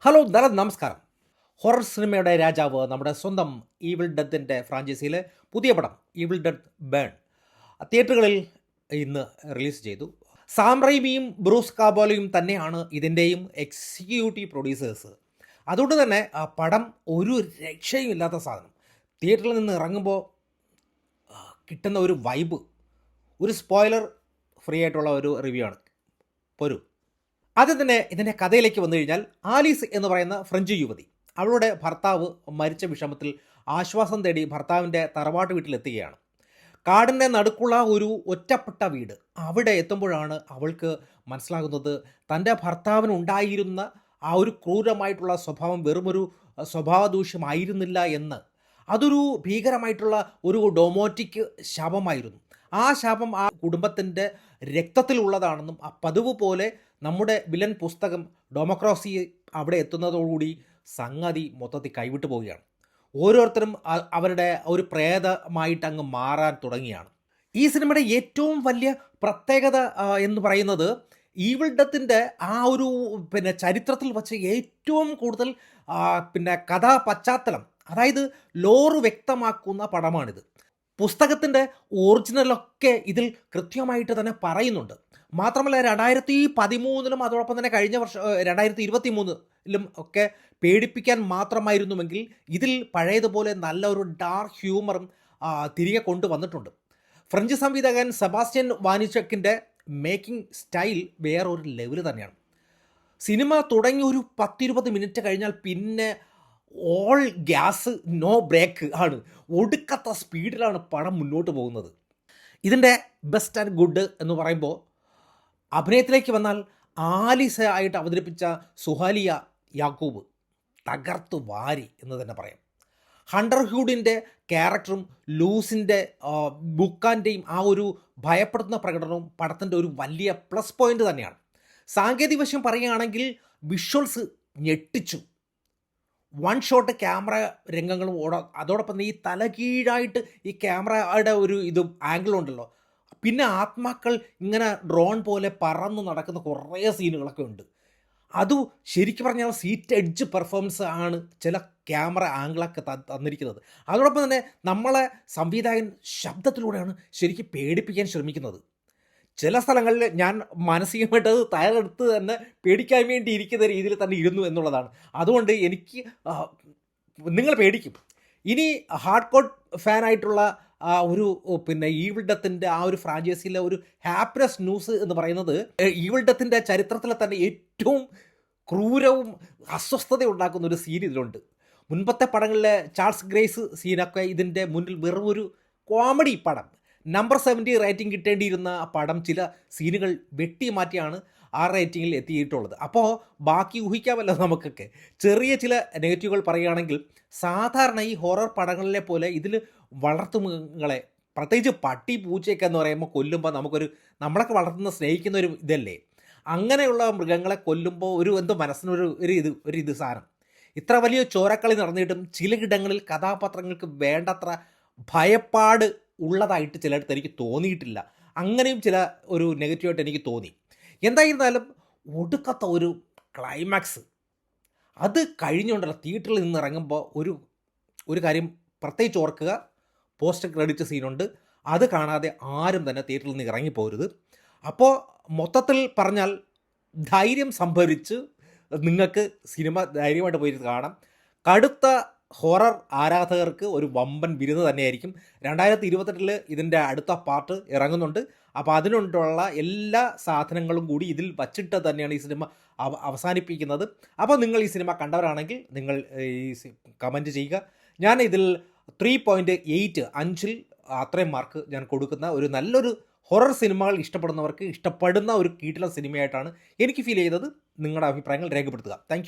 Hello നമസ്കാരം. Horror സിനിമയുടെ രാജാവ് നമ്മുടെ സ്വന്തം ഈവിൾ ഡെത്തിൻ്റെ ഫ്രാഞ്ചൈസിയിലെ പുതിയ പടം ഈവിൾ ഡെത്ത് ബേൺ തിയേറ്ററുകളിൽ ഇന്ന് റിലീസ് ചെയ്തു. സാം റൈമിയും ബ്രൂസ് കാബോലയും തന്നെയാണ് ഇതിൻ്റെയും എക്സിക്യൂട്ടീവ് പ്രൊഡ്യൂസേഴ്സ്. അതുകൊണ്ട് തന്നെ പടം ഒരു രക്ഷയും ഇല്ലാത്ത സാധനം. തിയേറ്ററിൽ നിന്ന് ഇറങ്ങുമ്പോൾ കിട്ടുന്ന ഒരു വൈബ്, ഒരു സ്പോയിലർ ഫ്രീ ആയിട്ടുള്ള ഒരു റിവ്യൂ ആണ്. പോരൂ. ആദ്യം തന്നെ ഇതിൻ്റെ കഥയിലേക്ക് വന്നു കഴിഞ്ഞാൽ, ആലീസ് എന്ന് പറയുന്ന ഫ്രഞ്ച് യുവതി അവളുടെ ഭർത്താവ് മരിച്ച വിഷമത്തിൽ ആശ്വാസം തേടി ഭർത്താവിൻ്റെ തറവാട്ട് വീട്ടിലെത്തുകയാണ്. കാടിൻ്റെ നടുക്കുള്ള ഒരു ഒറ്റപ്പെട്ട വീട്. അവിടെ എത്തുമ്പോഴാണ് അവൾക്ക് മനസ്സിലാകുന്നത് തൻ്റെ ഭർത്താവിനുണ്ടായിരുന്ന ആ ഒരു ക്രൂരമായിട്ടുള്ള സ്വഭാവം വെറുമൊരു സ്വഭാവദൂഷ്യമായിരുന്നില്ല എന്ന്. അതൊരു ഭീകരമായിട്ടുള്ള ഒരു ഡൊമോറ്റിക് ശാപമായിരുന്നു. ആ ശാപം ആ കുടുംബത്തിൻ്റെ രക്തത്തിലുള്ളതാണെന്നും ആ പതിവ് പോലെ നമ്മുടെ വില്ലൻ പുസ്തകം ഡെമോക്രസി അവിടെ എത്തുന്നതോടുകൂടി സംഗതി മൊത്തത്തിൽ കൈവിട്ടു പോവുകയാണ്. ഓരോരുത്തരും അവരുടെ ഒരു പ്രേതമായിട്ട് അങ്ങ് മാറാൻ തുടങ്ങിയാണ്. ഈ സിനിമയുടെ ഏറ്റവും വലിയ പ്രത്യേകത എന്ന് പറയുന്നത് ഈവിൾ ഡെത്തിൻ്റെ ആ ഒരു ചരിത്രത്തിൽ വച്ച് ഏറ്റവും കൂടുതൽ കഥാ പശ്ചാത്തലം, അതായത് ലോറ് വ്യക്തമാക്കുന്ന പടമാണിത്. പുസ്തകത്തിൻ്റെ ഒറിജിനലൊക്കെ ഇതിൽ കൃത്യമായിട്ട് തന്നെ പറയുന്നുണ്ട്. മാത്രമല്ല 2013 അതോടൊപ്പം തന്നെ കഴിഞ്ഞ വർഷം 2023 ഒക്കെ പേടിപ്പിക്കാൻ മാത്രമായിരുന്നുവെങ്കിൽ ഇതിൽ പഴയതുപോലെ നല്ലൊരു ഡാർക്ക് ഹ്യൂമറും തിരികെ കൊണ്ടുവന്നിട്ടുണ്ട്. ഫ്രഞ്ച് സംവിധായകൻ സെബാസ്റ്റ്യൻ വാനിച്ചക്കിൻ്റെ മേക്കിംഗ് സ്റ്റൈൽ വേറൊരു ലെവൽ തന്നെയാണ്. സിനിമ തുടങ്ങി ഒരു 10-20 മിനിറ്റ് കഴിഞ്ഞാൽ പിന്നെ ഓൾ ഗ്യാസ് നോ ബ്രേക്ക് ആണ്. ഒടുക്കത്ത സ്പീഡിലാണ് പടം മുന്നോട്ട് പോകുന്നത്. ഇതിൻ്റെ ബെസ്റ്റ് ആൻഡ് ഗുഡ് എന്ന് പറയുമ്പോൾ, അഭിനയത്തിലേക്ക് വന്നാൽ ആലിസ ആയിട്ട് അവതരിപ്പിച്ച സുഹാലിയ യാക്കൂബ് തകർത്ത് വാരി എന്ന് തന്നെ പറയാം. ഹണ്ടർ ഹ്യൂഡിൻ്റെ ക്യാരക്ടറും ലൂസിൻ്റെ ബുക്കാൻ്റെയും ആ ഒരു ഭയപ്പെടുത്തുന്ന പ്രകടനവും പടത്തിൻ്റെ ഒരു വലിയ പ്ലസ് പോയിൻ്റ് തന്നെയാണ്. സാങ്കേതിക വശം പറയുകയാണെങ്കിൽ വിഷ്വൽസ് ഞെട്ടിച്ചു. വൺ ഷോട്ട് ക്യാമറ രംഗങ്ങളും അതോടൊപ്പം ഈ തലകീഴായിട്ട് ഈ ക്യാമറയുടെ ഒരു ആംഗിളും ഉണ്ടല്ലോ. പിന്നെ ആത്മാക്കൾ ഇങ്ങനെ ഡ്രോൺ പോലെ പറന്ന് നടക്കുന്ന കുറേ സീനുകളൊക്കെ ഉണ്ട്. അത് ശരിക്കും പറഞ്ഞാൽ സീറ്റ് എഡ്ജ് പെർഫോമൻസ് ആണ് ചില ക്യാമറ ആംഗിളൊക്കെ തന്നിരിക്കുന്നത്. അതോടൊപ്പം തന്നെ നമ്മളെ സംവിധായകൻ ശബ്ദത്തിലൂടെയാണ് ശരിക്കും പേടിപ്പിക്കാൻ ശ്രമിക്കുന്നത്. ചില സ്ഥലങ്ങളിൽ ഞാൻ മാനസികമായിട്ട് അത് തയ്യാറെടുത്ത് തന്നെ പേടിക്കാൻ വേണ്ടി ഇരിക്കുന്ന രീതിയിൽ തന്നെ ഇരുന്നു എന്നുള്ളതാണ്. അതുകൊണ്ട് എനിക്ക് നിങ്ങൾ പേടിക്കും. ഇനി ഹാർഡ് കോർ ഫാനായിട്ടുള്ള ഒരു ഈവിൾ ഡെത്തിൻ്റെ ആ ഒരു ഫ്രാഞ്ചൈസിയിലെ ഒരു ഹാപ്പിനെസ് ന്യൂസ് എന്ന് പറയുന്നത്, ഈവിൾ ഡെത്തിൻ്റെ ചരിത്രത്തിലെ തന്നെ ഏറ്റവും ക്രൂരവും അസ്വസ്ഥത ഉണ്ടാക്കുന്ന ഒരു സീൻ ഇതിലുണ്ട്. മുൻപത്തെ പടങ്ങളിലെ ചാൾസ് ഗ്രേസ് സീനൊക്കെ ഇതിൻ്റെ മുന്നിൽ വെറും ഒരു കോമഡി പടം, നമ്പർ 70 റേറ്റിംഗ് കിട്ടേണ്ടിയിരുന്ന പടം ചില സീനുകൾ വെട്ടി മാറ്റിയാണ് ആ റേറ്റിങ്ങിൽ എത്തിയിട്ടുള്ളത്. അപ്പോൾ ബാക്കി ഊഹിക്കാമല്ലോ നമുക്കൊക്കെ. ചെറിയ ചില നെഗറ്റീവുകൾ പറയുകയാണെങ്കിൽ, സാധാരണ ഈ ഹൊറർ പടങ്ങളിലെ പോലെ ഇതിൽ വളർത്തുമൃഗങ്ങളെ, പ്രത്യേകിച്ച് പട്ടി പൂച്ചയൊക്കെ എന്ന് പറയുമ്പോൾ കൊല്ലുമ്പോൾ നമ്മളൊക്കെ വളർത്തുന്ന സ്നേഹിക്കുന്ന ഒരു ഇതല്ലേ, അങ്ങനെയുള്ള മൃഗങ്ങളെ കൊല്ലുമ്പോൾ മനസ്സിനൊരു സാധനം. ഇത്ര വലിയ ചോരക്കളി നടന്നിട്ടും ചിലയിടങ്ങളിൽ കഥാപാത്രങ്ങൾക്ക് വേണ്ടത്ര ഭയപ്പാട് ഉള്ളതായിട്ട് ചിലയിടത്ത് എനിക്ക് തോന്നിയിട്ടില്ല. അങ്ങനെയും ചില ഒരു നെഗറ്റീവായിട്ട് എനിക്ക് തോന്നി. എന്തായിരുന്നാലും ഒടുക്കത്ത ഒരു ക്ലൈമാക്സ്, അത് കഴിഞ്ഞുകൊണ്ടല്ല തിയേറ്ററിൽ നിന്ന് ഇറങ്ങുമ്പോൾ ഒരു കാര്യം പ്രത്യേകിച്ച് ഓർക്കുക, പോസ്റ്റ് ക്രെഡിറ്റ് സീനുണ്ട്. അത് കാണാതെ ആരും തന്നെ തിയേറ്ററിൽ നിന്ന് ഇറങ്ങിപ്പോരുത്. അപ്പോൾ മൊത്തത്തിൽ പറഞ്ഞാൽ ധൈര്യം സംഭരിച്ച് നിങ്ങൾക്ക് സിനിമ ധൈര്യമായിട്ട് പോയി കാണാം. കടുത്ത ഹൊറർ ആരാധകർക്ക് ഒരു വമ്പൻ വിരുന്ന് തന്നെയായിരിക്കും. 2028 ഇതിൻ്റെ അടുത്ത പാർട്ട് ഇറങ്ങുന്നുണ്ട്. അപ്പോൾ അതിനുള്ള എല്ലാ സാധനങ്ങളും കൂടി ഇതിൽ വച്ചിട്ട് തന്നെയാണ് ഈ സിനിമ അവസാനിപ്പിക്കുന്നത്. അപ്പോൾ നിങ്ങൾ ഈ സിനിമ കണ്ടവരാണെങ്കിൽ നിങ്ങൾ ഈ കമൻറ്റ് ചെയ്യുക. ഞാൻ ഇതിൽ 3.8 5-ൽ അത്രയും മാർക്ക് ഞാൻ കൊടുക്കുന്ന ഒരു നല്ലൊരു ഹൊറർ സിനിമകൾ ഇഷ്ടപ്പെടുന്നവർക്ക് ഇഷ്ടപ്പെടുന്ന ഒരു കീട്ടിലെ സിനിമയായിട്ടാണ് എനിക്ക് ഫീൽ ചെയ്തത്. നിങ്ങളുടെ അഭിപ്രായങ്ങൾ രേഖപ്പെടുത്തുക. താങ്ക്